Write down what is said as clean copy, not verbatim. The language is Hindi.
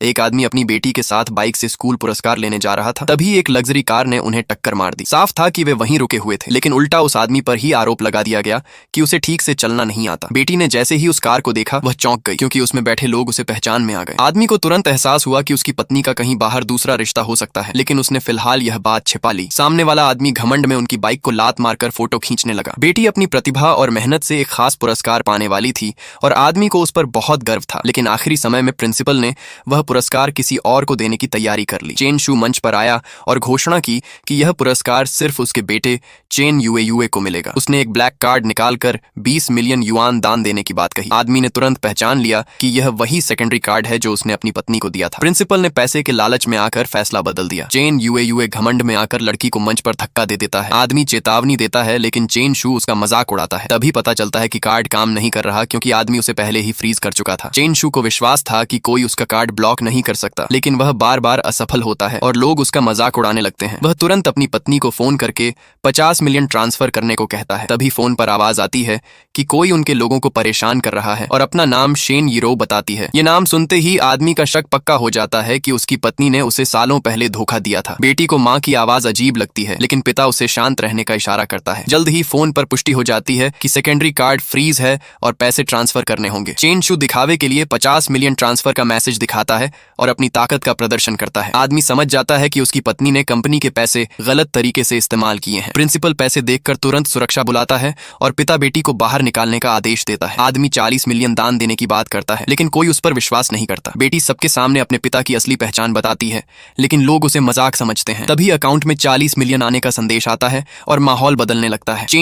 एक आदमी अपनी बेटी के साथ बाइक से स्कूल पुरस्कार लेने जा रहा था, तभी एक लग्जरी कार ने उन्हें टक्कर मार दी। साफ था कि वे वहीं रुके हुए थे, लेकिन उल्टा उस आदमी पर ही आरोप लगा दिया गया कि उसे ठीक से चलना नहीं आता। बेटी ने जैसे ही उस कार को देखा, वह चौंक गई, क्योंकि उसमें बैठे लोग उसे पहचान में आ गए। आदमी को तुरंत एहसास हुआ कि उसकी पत्नी का कहीं बाहर दूसरा रिश्ता हो सकता है, लेकिन उसने फिलहाल यह बात छिपा ली। सामने वाला आदमी घमंड में उनकी बाइक को लात मारकर फोटो खींचने लगा। बेटी अपनी प्रतिभा और मेहनत से एक खास पुरस्कार पाने वाली थी और आदमी को उस पर बहुत गर्व था, लेकिन आखिरी समय में प्रिंसिपल ने वह पुरस्कार किसी और को देने की तैयारी कर ली। चेन शू मंच पर आया और घोषणा की कि यह पुरस्कार सिर्फ उसके बेटे चेन युए को मिलेगा। उसने एक ब्लैक कार्ड निकालकर 20 मिलियन युआन दान देने की बात कही। आदमी ने तुरंत पहचान लिया कि यह वही सेकेंडरी कार्ड है जो उसने अपनी पत्नी को दिया था। प्रिंसिपल ने पैसे के लालच में आकर फैसला बदल दिया। चेन युए घमंड में आकर लड़की को मंच पर धक्का दे देता है। आदमी चेतावनी देता है, लेकिन चेन शू उसका मजाक उड़ाता है। तभी पता चलता है कि कार्ड काम नहीं कर रहा, क्योंकि आदमी उसे पहले ही फ्रीज कर चुका था। चेन शू को विश्वास था कि कोई उसका कार्ड ब्लॉक नहीं कर सकता, लेकिन वह बार बार असफल होता है और लोग उसका मजाक उड़ाने लगते हैं। वह तुरंत अपनी पत्नी को फोन करके 50 मिलियन ट्रांसफर करने को कहता है। तभी फोन पर आवाज आती है कि कोई उनके लोगों को परेशान कर रहा है और अपना नाम शेन यीरो बताती है। ये नाम सुनते ही आदमी का शक पक्का हो जाता है कि उसकी पत्नी ने उसे सालों पहले धोखा दिया था। बेटी को माँ की आवाज अजीब लगती है, लेकिन पिता उसे शांत रहने का इशारा करता है। जल्द ही फोन पर पुष्टि हो जाती है कि सेकेंडरी कार्ड फ्रीज है और पैसे ट्रांसफर करने होंगे। चेन शू दिखावे के लिए 50 मिलियन ट्रांसफर का मैसेज दिखाता है और अपनी ताकत का प्रदर्शन करता है। आदमी समझ जाता है कि उसकी पत्नी ने कंपनी के पैसे गलत तरीके से इस्तेमाल किए हैं। प्रिंसिपल पैसे देखकर तुरंत सुरक्षा बुलाता है और पिता बेटी को बाहर निकालने का आदेश देता है। आदमी 40 मिलियन दान देने की बात करता है, लेकिन कोई उस पर विश्वास नहीं करता। बेटी सबके सामने अपने पिता की असली पहचान बताती है, लेकिन लोग उसे मजाक समझते हैं। तभी अकाउंट में 40 मिलियन आने का संदेश आता है और माहौल बदलने लगता है।